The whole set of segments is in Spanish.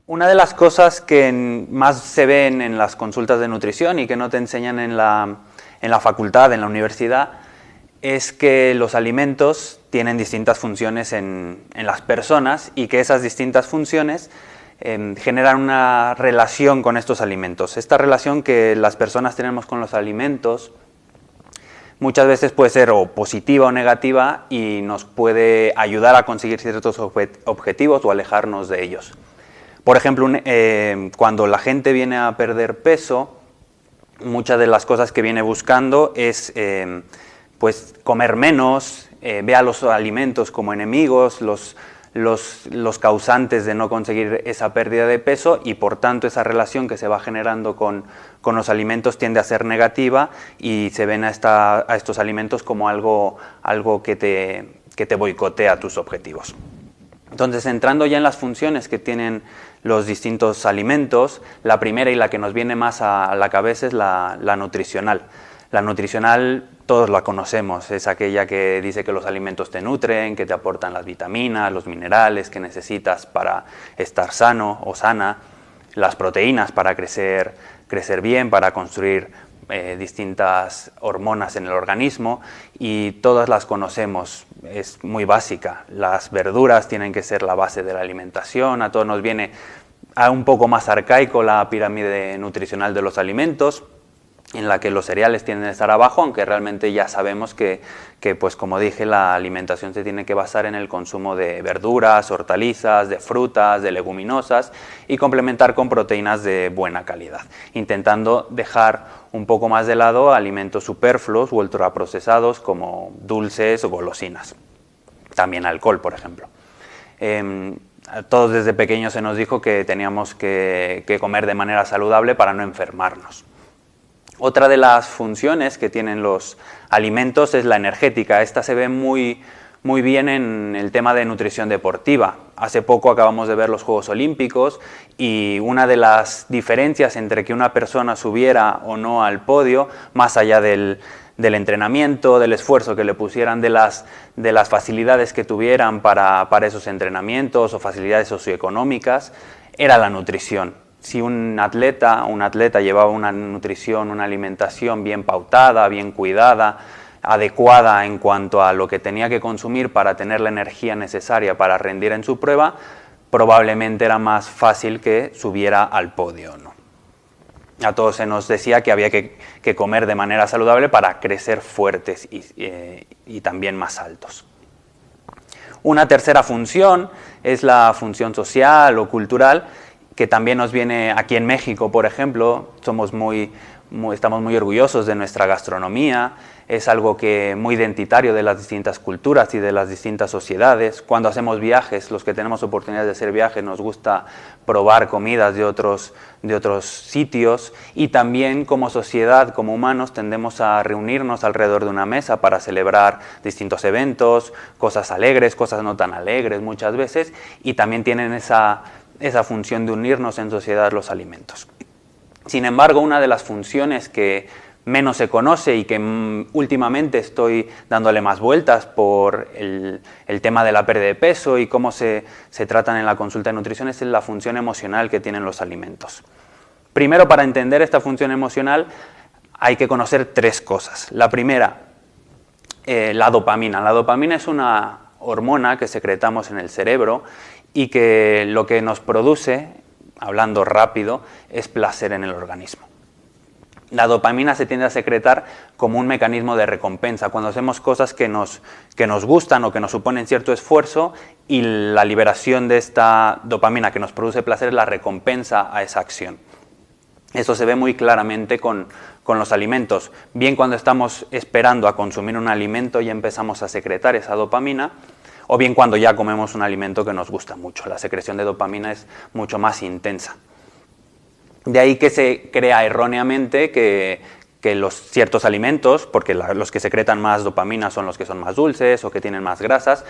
Una de las cosas que más se ven en las consultas de nutrición y que no te enseñan en la facultad, en la universidad, es que los alimentos tienen distintas funciones en las personas y que esas distintas funciones generan una relación con estos alimentos. Esta relación que las personas tenemos con los alimentos muchas veces puede ser o positiva o negativa y nos puede ayudar a conseguir ciertos objetivos o alejarnos de ellos. Por ejemplo, cuando la gente viene a perder peso, muchas de las cosas que viene buscando es pues comer menos, ve a los alimentos como enemigos, los causantes de no conseguir esa pérdida de peso, y por tanto esa relación que se va generando con los alimentos tiende a ser negativa y se ven a estos alimentos como algo que te boicotea tus objetivos. Entonces, entrando ya en las funciones que tienen los distintos alimentos, la primera y la que nos viene más a la cabeza es la nutricional. La nutricional todos la conocemos, es aquella que dice que los alimentos te nutren, que te aportan las vitaminas, los minerales que necesitas para estar sano o sana, las proteínas para crecer bien, para construir distintas hormonas en el organismo, y todas las conocemos, es muy básica. Las verduras tienen que ser la base de la alimentación, a todos nos viene un poco más arcaico la pirámide nutricional de los alimentos, en la que los cereales tienden a estar abajo, aunque realmente ya sabemos que pues como dije, la alimentación se tiene que basar en el consumo de verduras, hortalizas, de frutas, de leguminosas, y complementar con proteínas de buena calidad, intentando dejar un poco más de lado alimentos superfluos u ultraprocesados como dulces o golosinas. También alcohol, por ejemplo. A todos desde pequeños se nos dijo que teníamos que comer de manera saludable para no enfermarnos. Otra de las funciones que tienen los alimentos es la energética. Esta se ve muy bien en el tema de nutrición deportiva. Hace poco acabamos de ver los Juegos Olímpicos y una de las diferencias entre que una persona subiera o no al podio, más allá del entrenamiento, del esfuerzo que le pusieran, de las facilidades que tuvieran para esos entrenamientos o facilidades socioeconómicas, era la nutrición. Si un atleta llevaba una nutrición, una alimentación bien pautada, bien cuidada, adecuada en cuanto a lo que tenía que consumir para tener la energía necesaria para rendir en su prueba, probablemente era más fácil que subiera al podio, ¿no? A todos se nos decía que había que comer de manera saludable para crecer fuertes y también más altos. Una tercera función es la función social o cultural, que también nos viene aquí en México, por ejemplo. Estamos muy orgullosos de nuestra gastronomía, es algo muy identitario de las distintas culturas y de las distintas sociedades. Cuando hacemos viajes, los que tenemos oportunidad de hacer viajes, nos gusta probar comidas de otros sitios, y también como sociedad, como humanos, tendemos a reunirnos alrededor de una mesa para celebrar distintos eventos, cosas alegres, cosas no tan alegres muchas veces, y también tienen esa función de unirnos en sociedad los alimentos. Sin embargo, una de las funciones que menos se conoce y que últimamente estoy dándole más vueltas por el tema de la pérdida de peso y cómo se tratan en la consulta de nutrición, es la función emocional que tienen los alimentos. Primero, para entender esta función emocional hay que conocer tres cosas. La primera, la dopamina. La dopamina es una hormona que secretamos en el cerebro y que lo que nos produce, hablando rápido, es placer en el organismo. La dopamina se tiende a secretar como un mecanismo de recompensa, cuando hacemos cosas que nos gustan o que nos suponen cierto esfuerzo, y la liberación de esta dopamina que nos produce placer es la recompensa a esa acción. Esto se ve muy claramente con los alimentos. Bien cuando estamos esperando a consumir un alimento y empezamos a secretar esa dopamina, o bien cuando ya comemos un alimento que nos gusta mucho. La secreción de dopamina es mucho más intensa. De ahí que se crea erróneamente que los ciertos alimentos, porque los que secretan más dopamina son los que son más dulces o que tienen más grasas,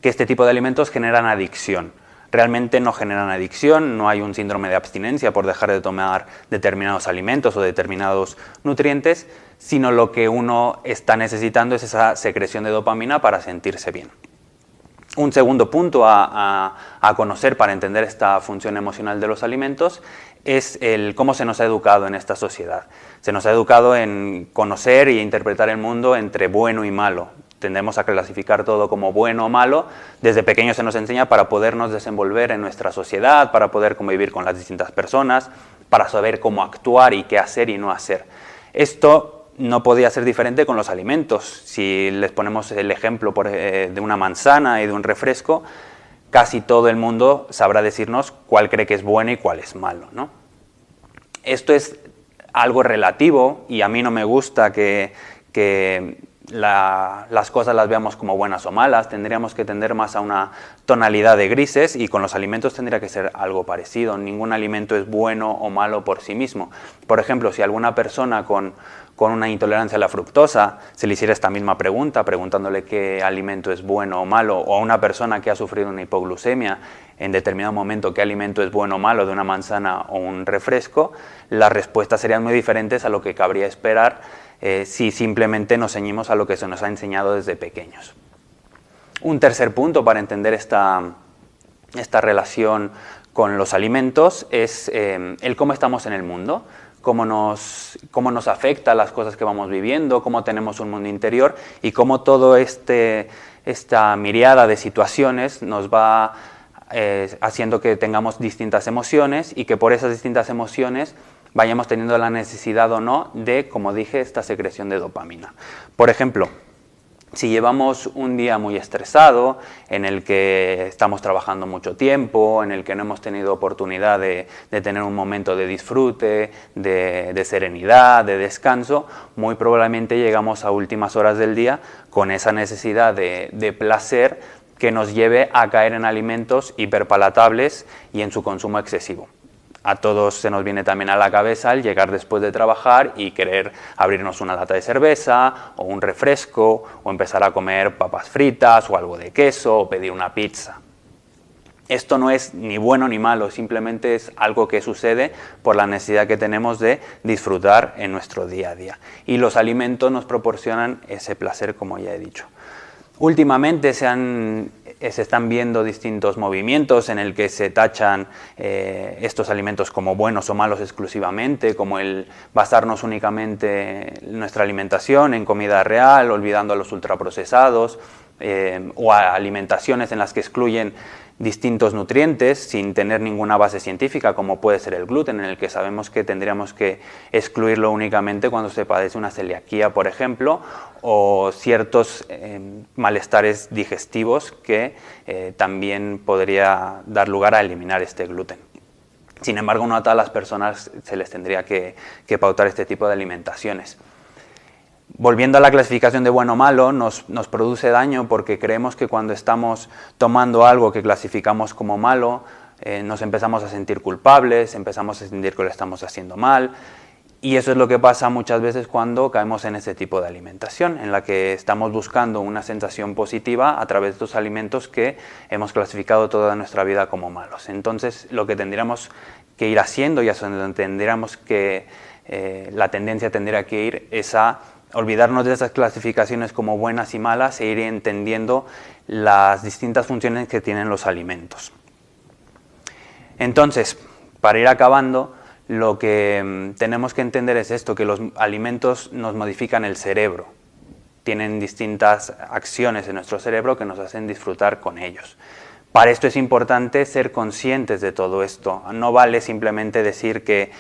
que este tipo de alimentos generan adicción. Realmente no generan adicción, no hay un síndrome de abstinencia por dejar de tomar determinados alimentos o determinados nutrientes, sino lo que uno está necesitando es esa secreción de dopamina para sentirse bien. Un segundo punto a conocer para entender esta función emocional de los alimentos es cómo se nos ha educado en esta sociedad. Se nos ha educado en conocer e interpretar el mundo entre bueno y malo. Tendemos a clasificar todo como bueno o malo. Desde pequeños se nos enseña para podernos desenvolver en nuestra sociedad, para poder convivir con las distintas personas, para saber cómo actuar y qué hacer y no hacer. Esto no podía ser diferente con los alimentos. Si les ponemos el ejemplo de una manzana y de un refresco, casi todo el mundo sabrá decirnos cuál cree que es bueno y cuál es malo, ¿no? Esto es algo relativo y a mí no me gusta que las cosas las veamos como buenas o malas. Tendríamos que tender más a una tonalidad de grises y con los alimentos tendría que ser algo parecido. Ningún alimento es bueno o malo por sí mismo. Por ejemplo, si alguna persona con una intolerancia a la fructosa se le hiciera esta misma pregunta, preguntándole qué alimento es bueno o malo, o a una persona que ha sufrido una hipoglucemia, en determinado momento qué alimento es bueno o malo de una manzana o un refresco, las respuestas serían muy diferentes a lo que cabría esperar si simplemente nos ceñimos a lo que se nos ha enseñado desde pequeños. Un tercer punto para entender esta relación con los alimentos es el cómo estamos en el mundo, cómo nos afecta las cosas que vamos viviendo, cómo tenemos un mundo interior y cómo todo esta miriada de situaciones nos va haciendo que tengamos distintas emociones y que por esas distintas emociones vayamos teniendo la necesidad o no de, como dije, esta secreción de dopamina. Por ejemplo, si llevamos un día muy estresado, en el que estamos trabajando mucho tiempo, en el que no hemos tenido oportunidad de tener un momento de disfrute, de serenidad, de descanso, muy probablemente llegamos a últimas horas del día con esa necesidad de placer que nos lleve a caer en alimentos hiperpalatables y en su consumo excesivo. A todos se nos viene también a la cabeza el llegar después de trabajar y querer abrirnos una lata de cerveza o un refresco o empezar a comer papas fritas o algo de queso o pedir una pizza. Esto no es ni bueno ni malo, simplemente es algo que sucede por la necesidad que tenemos de disfrutar en nuestro día a día. Y los alimentos nos proporcionan ese placer, como ya he dicho. Últimamente se están viendo distintos movimientos en el que se tachan estos alimentos como buenos o malos exclusivamente, como el basarnos únicamente nuestra alimentación en comida real, olvidando a los ultraprocesados, o a alimentaciones en las que excluyen distintos nutrientes sin tener ninguna base científica, como puede ser el gluten, en el que sabemos que tendríamos que excluirlo únicamente cuando se padece una celiaquía, por ejemplo, o ciertos malestares digestivos que también podría dar lugar a eliminar este gluten. Sin embargo, no a todas las personas se les tendría que pautar este tipo de alimentaciones. Volviendo a la clasificación de bueno o malo, nos produce daño porque creemos que cuando estamos tomando algo que clasificamos como malo, nos empezamos a sentir culpables, empezamos a sentir que lo estamos haciendo mal, y eso es lo que pasa muchas veces cuando caemos en ese tipo de alimentación, en la que estamos buscando una sensación positiva a través de estos alimentos que hemos clasificado toda nuestra vida como malos. Entonces, lo que tendríamos que ir haciendo y hacia donde tendríamos que la tendencia tendría que ir es a olvidarnos de esas clasificaciones como buenas y malas e ir entendiendo las distintas funciones que tienen los alimentos. Entonces, para ir acabando, lo que tenemos que entender es esto, que los alimentos nos modifican el cerebro. Tienen distintas acciones en nuestro cerebro que nos hacen disfrutar con ellos. Para esto es importante ser conscientes de todo esto. No vale simplemente decir que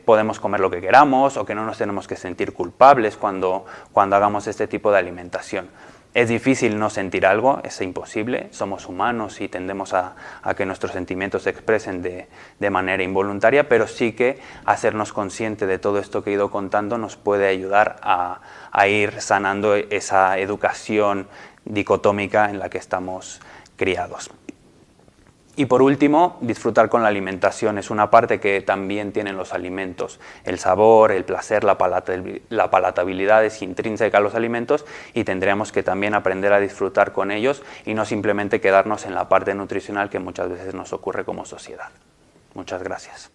podemos comer lo que queramos o que no nos tenemos que sentir culpables cuando hagamos este tipo de alimentación. Es difícil no sentir algo, es imposible, somos humanos y tendemos a que nuestros sentimientos se expresen de manera involuntaria, pero sí que hacernos consciente de todo esto que he ido contando nos puede ayudar a ir sanando esa educación dicotómica en la que estamos criados. Y por último, disfrutar con la alimentación es una parte que también tienen los alimentos. El sabor, el placer, la palatabilidad es intrínseca a los alimentos y tendríamos que también aprender a disfrutar con ellos y no simplemente quedarnos en la parte nutricional que muchas veces nos ocurre como sociedad. Muchas gracias.